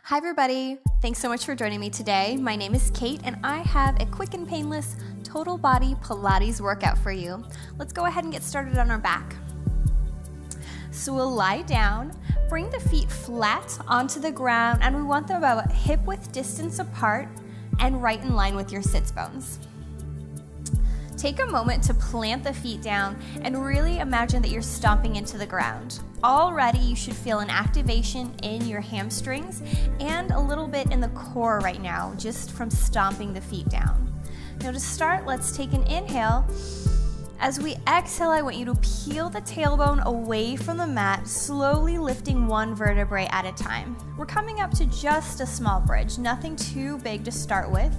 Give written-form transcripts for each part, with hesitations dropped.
Hi everybody, thanks so much for joining me today. My name is Kate and I have a quick and painless total body Pilates workout for you. Let's go ahead and get started on our back. So we'll lie down, bring the feet flat onto the ground, and we want them about hip-width distance apart and right in line with your sits bones. Take a moment to plant the feet down and really imagine that you're stomping into the ground. Already you should feel an activation in your hamstrings and a little bit in the core right now, just from stomping the feet down. Now to start, let's take an inhale. As we exhale, I want you to peel the tailbone away from the mat, slowly lifting one vertebrae at a time. We're coming up to just a small bridge, nothing too big to start with.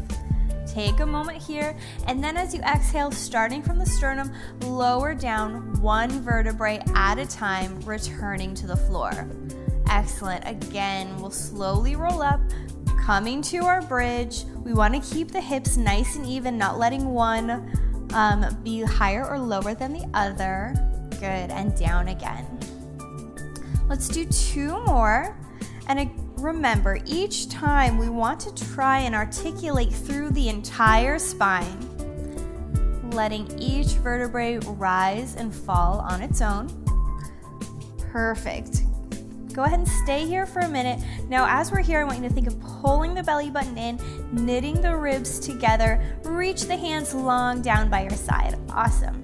Take a moment here, and then as you exhale, starting from the sternum, lower down one vertebrae at a time, returning to the floor. Excellent. Again, we'll slowly roll up, coming to our bridge. We want to keep the hips nice and even, not letting one be higher or lower than the other. Good, and down again. Let's do two more. And remember, each time we want to try and articulate through the entire spine, letting each vertebrae rise and fall on its own. Perfect. Go ahead and stay here for a minute. Now, as we're here, I want you to think of pulling the belly button in, knitting the ribs together, reach the hands long down by your side. Awesome.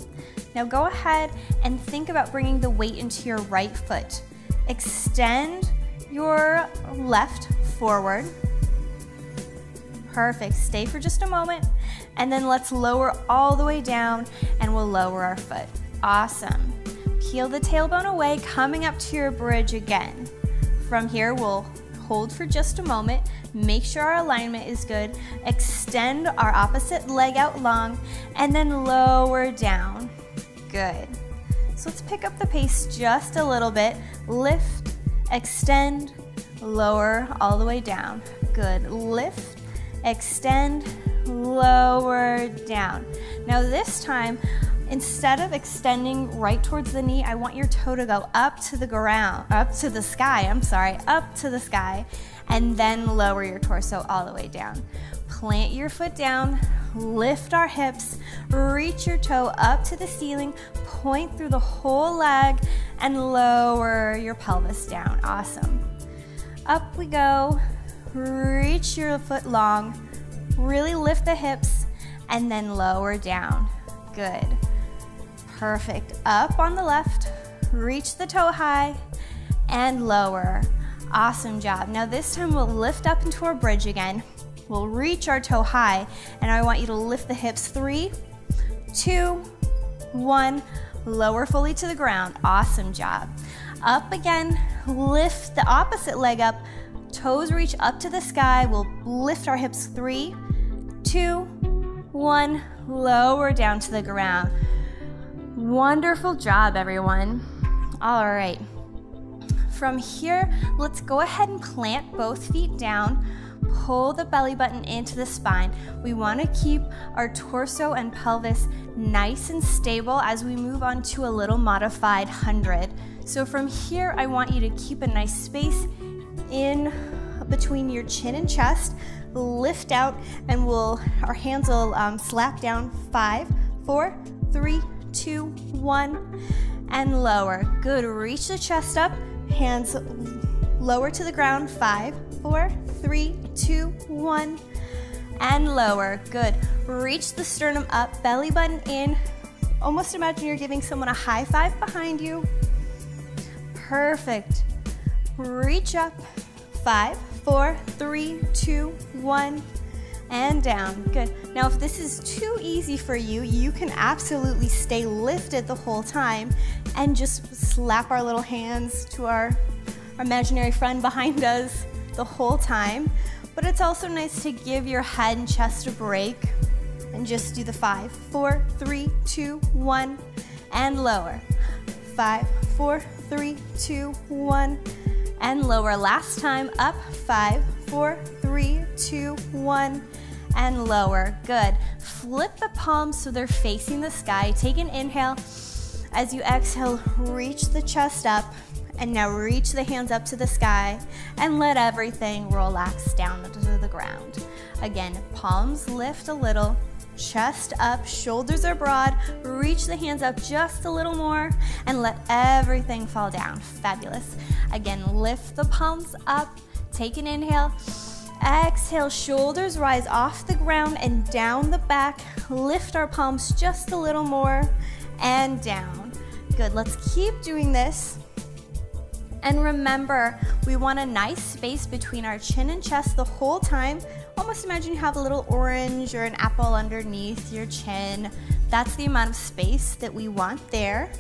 Now go ahead and think about bringing the weight into your right foot. Extend your left forward. Perfect. Stay for just a moment, and then let's lower all the way down, and we'll lower our foot. Awesome. Peel the tailbone away, coming up to your bridge again. From here, we'll hold for just a moment, make sure our alignment is good, extend our opposite leg out long, and then lower down. Good. So let's pick up the pace just a little bit. Lift, extend, lower all the way down. Good. Lift, extend, lower, down. Now this time, instead of extending right towards the knee, I want your toe to go up to the ground, up to the sky, and then lower your torso all the way down. Plant your foot down, lift our hips, reach your toe up to the ceiling, point through the whole leg, and lower your pelvis down. Awesome. Up we go, reach your foot long, really lift the hips, and then lower down. Good. Perfect. Up on the left, reach the toe high, and lower. Awesome job. Now this time we'll lift up into our bridge again. We'll reach our toe high, and I want you to lift the hips. 3, 2, 1, lower fully to the ground. Awesome job. Up again, lift the opposite leg up, toes reach up to the sky. We'll lift our hips. 3, 2, 1, lower down to the ground. Wonderful job, everyone. All right. From here, let's go ahead and plant both feet down. Pull the belly button into the spine. We want to keep our torso and pelvis nice and stable as we move on to a little modified 100. So from here, I want you to keep a nice space in between your chin and chest. Lift out, and our hands will slap down. 5, 4, 3, 2, 1, and lower. Good. Reach the chest up, hands lower to the ground. 5, 4, 3, 2, 1, and lower. Good. Reach the sternum up, belly button in. Almost imagine you're giving someone a high five behind you. Perfect. Reach up. 5, 4, 3, 2, 1, and down. Good. Now if this is too easy for you, you can absolutely stay lifted the whole time and just slap our little hands to our imaginary friend behind us the whole time. But it's also nice to give your head and chest a break and just do the 5, 4, 3, 2, 1, and lower. 5, 4, 3, 2, 1, and lower. Last time. Up. 5, 4, 3, 2, 1, and lower. Good. Flip the palms so they're facing the sky. Take an inhale. As you exhale, reach the chest up And now reach the hands up to the sky and let everything relax down to the ground. Again, palms lift a little, chest up, shoulders are broad, reach the hands up just a little more and let everything fall down. Fabulous. Again, lift the palms up, take an inhale, exhale, shoulders rise off the ground and down the back, lift our palms just a little more and down. Good, let's keep doing this. And remember, we want a nice space between our chin and chest the whole time. Almost imagine you have a little orange or an apple underneath your chin. That's the amount of space that we want there.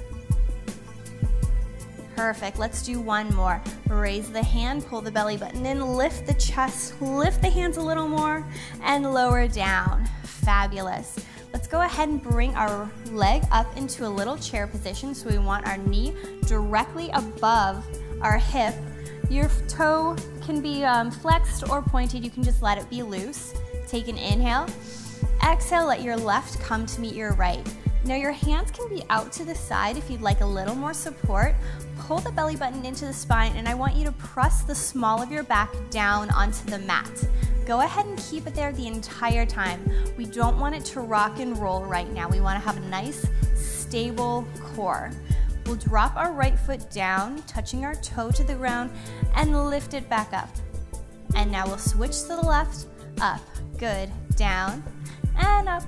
Perfect, let's do one more. Raise the hand, pull the belly button in, lift the chest, lift the hands a little more, and lower down. Fabulous. Let's go ahead and bring our leg up into a little chair position. So we want our knee directly above our hip. Your toe can be flexed or pointed. You can just let it be loose. Take an inhale. Exhale, let your left come to meet your right. Now your hands can be out to the side if you'd like a little more support. Pull the belly button into the spine and I want you to press the small of your back down onto the mat. Go ahead and keep it there the entire time. We don't want it to rock and roll right now. We want to have a nice, stable core. We'll drop our right foot down, touching our toe to the ground, and lift it back up. And now we'll switch to the left, up, good, down, and up,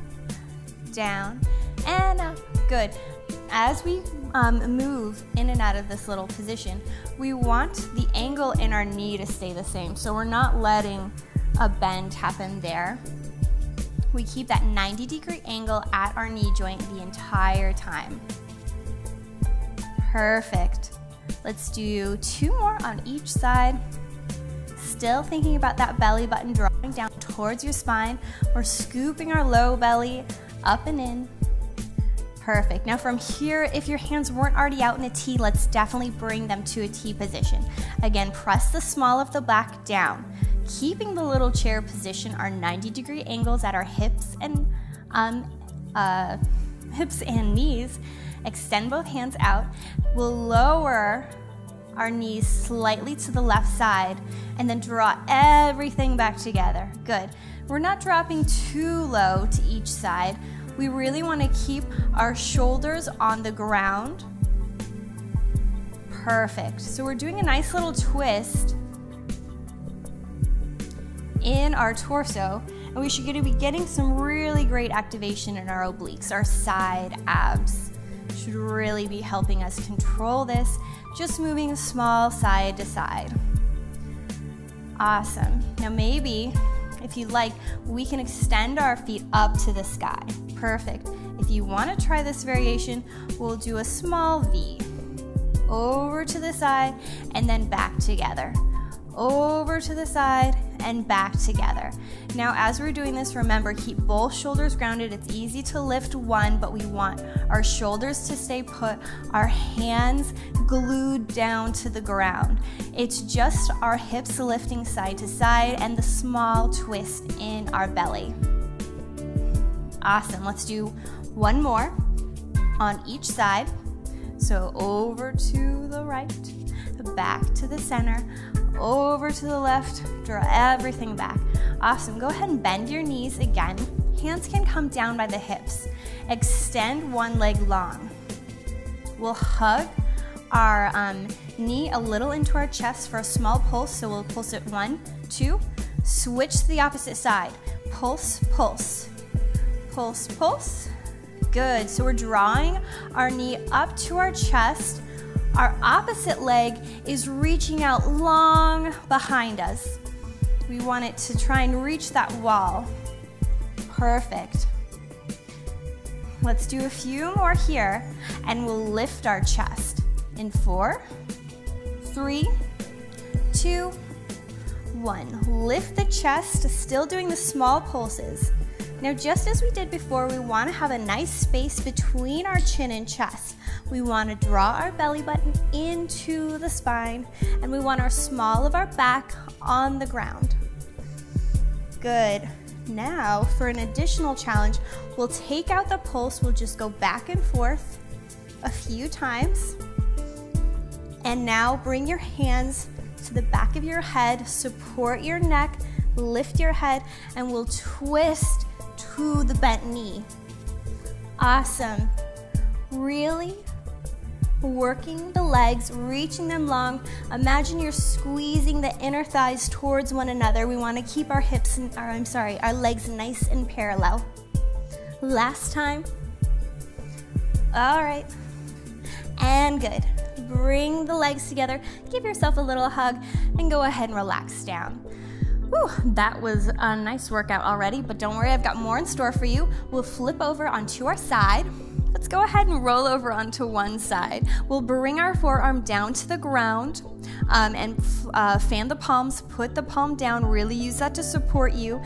down, and up, good. As we move in and out of this little position, we want the angle in our knee to stay the same, so we're not letting a bend happen there. We keep that 90-degree angle at our knee joint the entire time. Perfect. Let's do two more on each side. Still thinking about that belly button dropping down towards your spine. We're scooping our low belly up and in. Perfect. Now from here, if your hands weren't already out in a T, let's definitely bring them to a T position. Again, press the small of the back down. Keeping the little chair position, our 90-degree angles at our hips and knees. Extend both hands out. We'll lower our knees slightly to the left side and then draw everything back together. Good. We're not dropping too low to each side. We really want to keep our shoulders on the ground. Perfect. So we're doing a nice little twist in our torso, and we should be getting some really great activation in our obliques. Our side abs should really be helping us control this, just moving small side to side. Awesome. Now maybe, if you'd like, we can extend our feet up to the sky. Perfect. If you want to try this variation, we'll do a small V. Over to the side and then back together. Over to the side and back together. Now as we're doing this, remember, keep both shoulders grounded. It's easy to lift one, but we want our shoulders to stay put, our hands glued down to the ground. It's just our hips lifting side to side and the small twist in our belly. Awesome, let's do one more on each side. So over to the right, back to the center, over to the left, draw everything back. Awesome, go ahead and bend your knees again. Hands can come down by the hips. Extend one leg long. We'll hug our knee a little into our chest for a small pulse, so we'll pulse it 1, 2, switch to the opposite side. Pulse, pulse, pulse, pulse. Good, so we're drawing our knee up to our chest. Our opposite leg is reaching out long behind us. We want it to try and reach that wall. Perfect. Let's do a few more here, and we'll lift our chest. In 4, 3, 2, 1. Lift the chest, still doing the small pulses. Now, just as we did before, we want to have a nice space between our chin and chest. We want to draw our belly button into the spine, and we want our small of our back on the ground. Good. Now, for an additional challenge, we'll take out the pulse. We'll just go back and forth a few times. And now bring your hands to the back of your head, support your neck, lift your head, and we'll twist to the bent knee. Awesome. Really working the legs, reaching them long. Imagine you're squeezing the inner thighs towards one another. We want to keep our hips, our legs nice and parallel. Last time. All right. And good. Bring the legs together, give yourself a little hug, and go ahead and relax down. Whew, that was a nice workout already, but don't worry, I've got more in store for you. We'll flip over onto our side. Let's go ahead and roll over onto one side. We'll bring our forearm down to the ground and fan the palms, put the palm down, really use that to support you.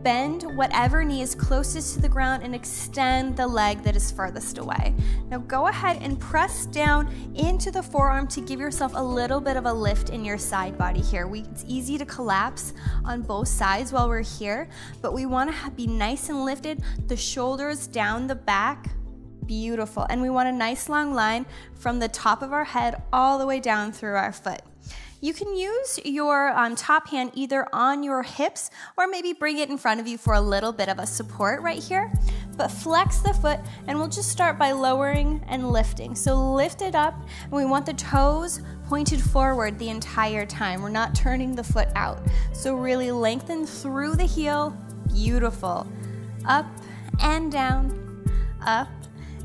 Bend whatever knee is closest to the ground and extend the leg that is furthest away. Now go ahead and press down into the forearm to give yourself a little bit of a lift in your side body here. It's easy to collapse on both sides while we're here, but we want to be nice and lifted, the shoulders down the back. Beautiful. And we want a nice long line from the top of our head all the way down through our foot. You can use your top hand either on your hips or maybe bring it in front of you for a little bit of a support right here. But flex the foot, and we'll just start by lowering and lifting. So lift it up, and we want the toes pointed forward the entire time. We're not turning the foot out. So really lengthen through the heel. Beautiful. Up and down, up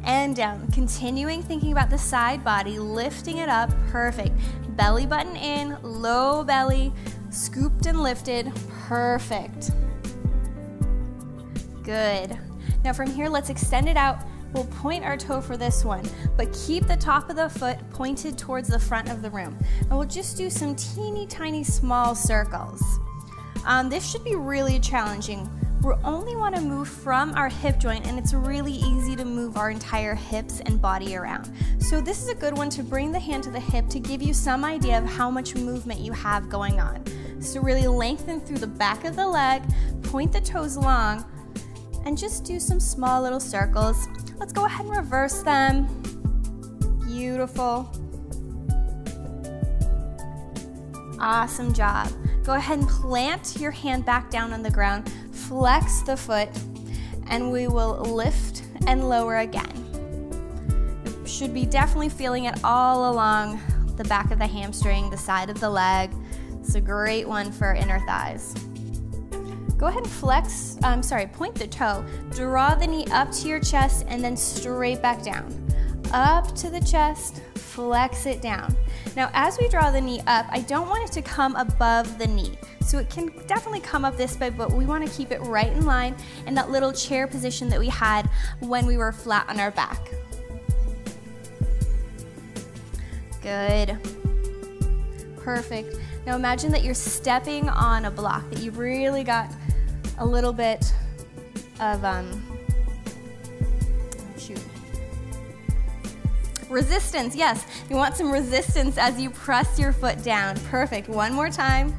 and down. Continuing thinking about the side body, lifting it up. Perfect. Belly button in, low belly, scooped and lifted. Perfect. Good. Now from here, let's extend it out. We'll point our toe for this one, but keep the top of the foot pointed towards the front of the room. And we'll just do some teeny tiny small circles. This should be really challenging. We only want to move from our hip joint, and it's really easy to move our entire hips and body around. So this is a good one to bring the hand to the hip to give you some idea of how much movement you have going on. So really lengthen through the back of the leg, point the toes long, and just do some small little circles. Let's go ahead and reverse them. Beautiful. Awesome job. Go ahead and plant your hand back down on the ground, flex the foot, and we will lift and lower again. You should be definitely feeling it all along the back of the hamstring, the side of the leg. It's a great one for inner thighs. Go ahead and point the toe, draw the knee up to your chest, and then straight back down. Up to the chest, flex it down. Now, as we draw the knee up, I don't want it to come above the knee. So it can definitely come up this way, but we want to keep it right in line in that little chair position that we had when we were flat on our back. Good. Perfect. Now imagine that you're stepping on a block, that you've really got a little bit of, resistance. Yes, you want some resistance as you press your foot down. Perfect. One more time.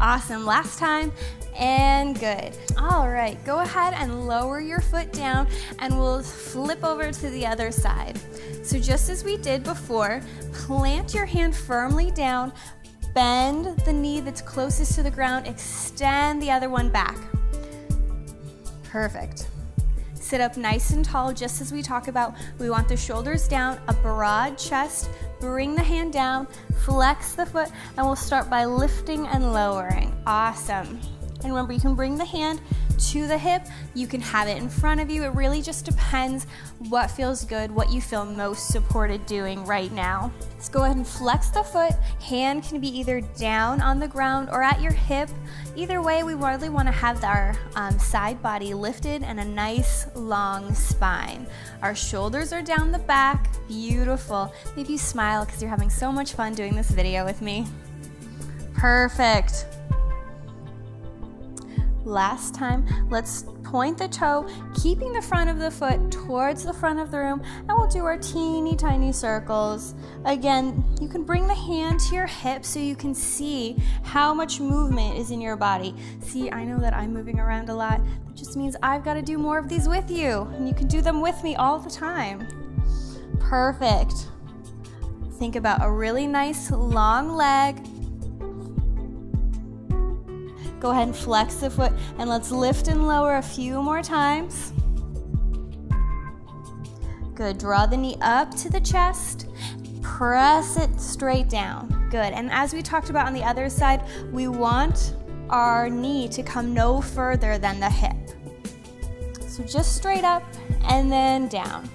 Awesome. Last time. And good. All right, go ahead and lower your foot down, and we'll flip over to the other side. So just as we did before, plant your hand firmly down, bend the knee that's closest to the ground, extend the other one back. Perfect. Sit up nice and tall, just as we talk about. We want the shoulders down, a broad chest. Bring the hand down, flex the foot, and we'll start by lifting and lowering. Awesome. And remember, you can bring the hand to the hip. You can have it in front of you. It really just depends what feels good, what you feel most supported doing right now. Let's go ahead and flex the foot. Hand can be either down on the ground or at your hip. Either way, we really want to have our side body lifted and a nice long spine. Our shoulders are down the back. Beautiful. Maybe you smile because you're having so much fun doing this video with me. Perfect. Last time, let's point the toe, keeping the front of the foot towards the front of the room, and we'll do our teeny tiny circles. Again, you can bring the hand to your hip so you can see how much movement is in your body. See, I know that I'm moving around a lot. That just means I've got to do more of these with you, and you can do them with me all the time. Perfect. Think about a really nice long leg. Go ahead and flex the foot, and let's lift and lower a few more times. Good, draw the knee up to the chest, press it straight down. Good, and as we talked about on the other side, we want our knee to come no further than the hip. So just straight up and then down.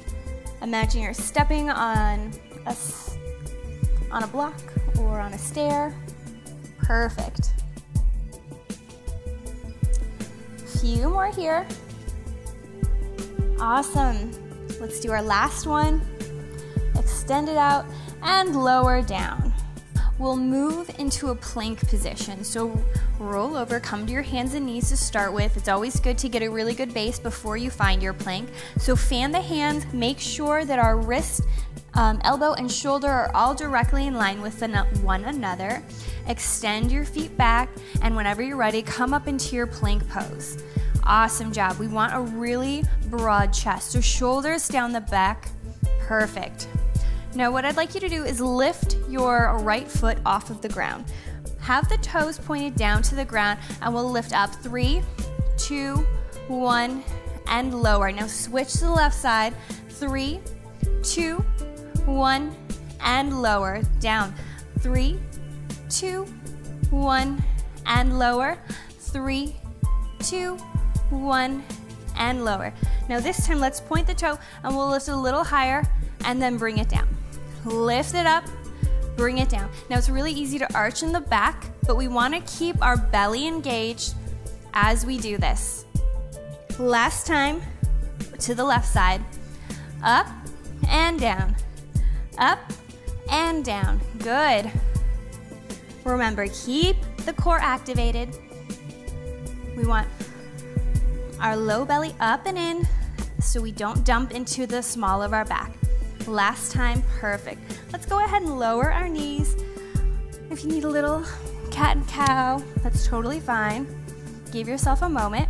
Imagine you're stepping on a block or on a stair. Perfect. Few more here. Awesome. Let's do our last one. Extend it out and lower down. We'll move into a plank position. So roll over, come to your hands and knees to start with. It's always good to get a really good base before you find your plank. So fan the hands, make sure that our wrist, elbow, and shoulder are all directly in line with one another. Extend your feet back, and whenever you're ready, come up into your plank pose. Awesome job. We want a really broad chest, so shoulders down the back. Perfect. Now what I'd like you to do is lift your right foot off of the ground. Have the toes pointed down to the ground, and we'll lift up. 3, 2, 1, and lower. Now switch to the left side. 3, 2, 1, and lower. Down. 3, 2, 1, and lower. 3, 2, 1, and lower. Now this time let's point the toe, and we'll lift a little higher and then bring it down. Lift it up, bring it down. Now it's really easy to arch in the back, but we want to keep our belly engaged as we do this. Last time, to the left side. Up and down. Up and down. Good. Remember, keep the core activated. We want our low belly up and in so we don't dump into the small of our back. Last time, perfect. Let's go ahead and lower our knees. If you need a little cat and cow, that's totally fine. Give yourself a moment.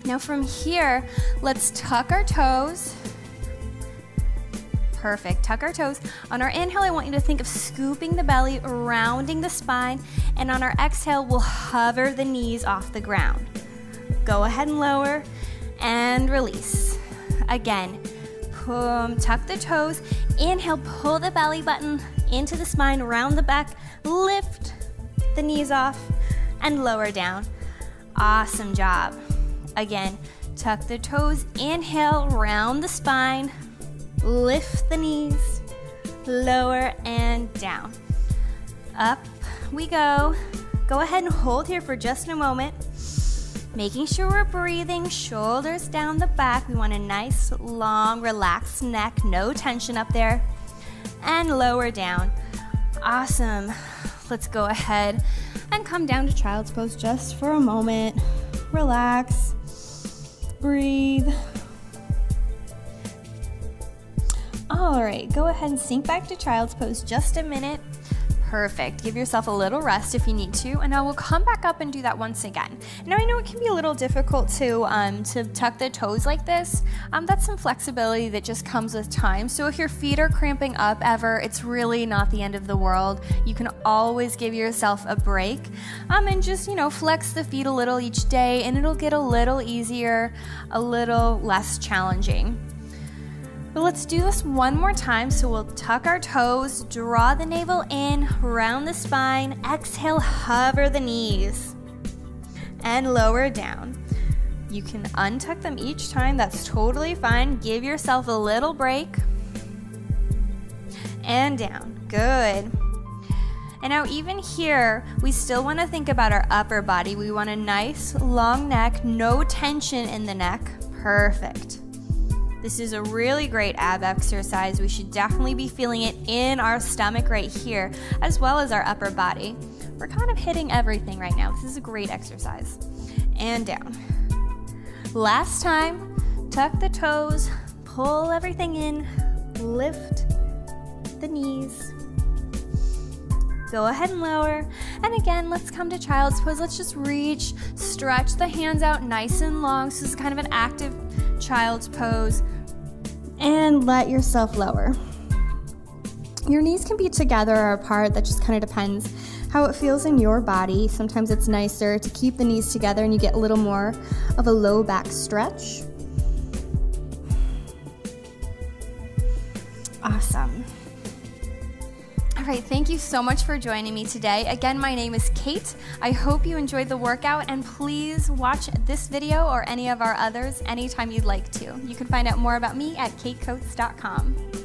Now from here, let's tuck our toes. Perfect, tuck our toes. On our inhale, I want you to think of scooping the belly, rounding the spine, and on our exhale, we'll hover the knees off the ground. Go ahead and lower and release. Again, tuck the toes, inhale, pull the belly button into the spine, round the back, lift the knees off, and lower down. Awesome job. Again, tuck the toes, inhale, round the spine, lift the knees, lower and down. Up we go. Go ahead and hold here for just a moment. Making sure we're breathing, shoulders down the back. We want a nice, long, relaxed neck, no tension up there. And lower down. Awesome. Let's go ahead and come down to child's pose just for a moment. Relax. Breathe. All right, go ahead and sink back to child's pose just a minute. Perfect. Give yourself a little rest if you need to, and now we'll come back up and do that once again. Now I know it can be a little difficult to tuck the toes like this. That's some flexibility that just comes with time. So if your feet are cramping up ever, it's really not the end of the world. You can always give yourself a break, and just flex the feet a little each day, and it'll get a little easier, a little less challenging. But let's do this one more time. So we'll tuck our toes, draw the navel in, round the spine, exhale, hover the knees, and lower down. You can untuck them each time, that's totally fine. Give yourself a little break, and down, good. And now even here, we still want to think about our upper body. We want a nice long neck, no tension in the neck, perfect. This is a really great ab exercise. We should definitely be feeling it in our stomach right here, as well as our upper body. We're kind of hitting everything right now. This is a great exercise. And down. Last time, tuck the toes, pull everything in, lift the knees. Go ahead and lower. And again, let's come to child's pose. Let's just reach, stretch the hands out nice and long. So this is kind of an active child's pose. And let yourself lower. Your knees can be together or apart. That just kind of depends how it feels in your body. Sometimes it's nicer to keep the knees together and you get a little more of a low back stretch. Awesome. All right, thank you so much for joining me today. Again, my name is Kait. I hope you enjoyed the workout, and please watch this video or any of our others anytime you'd like to. You can find out more about me at kaitcoats.com.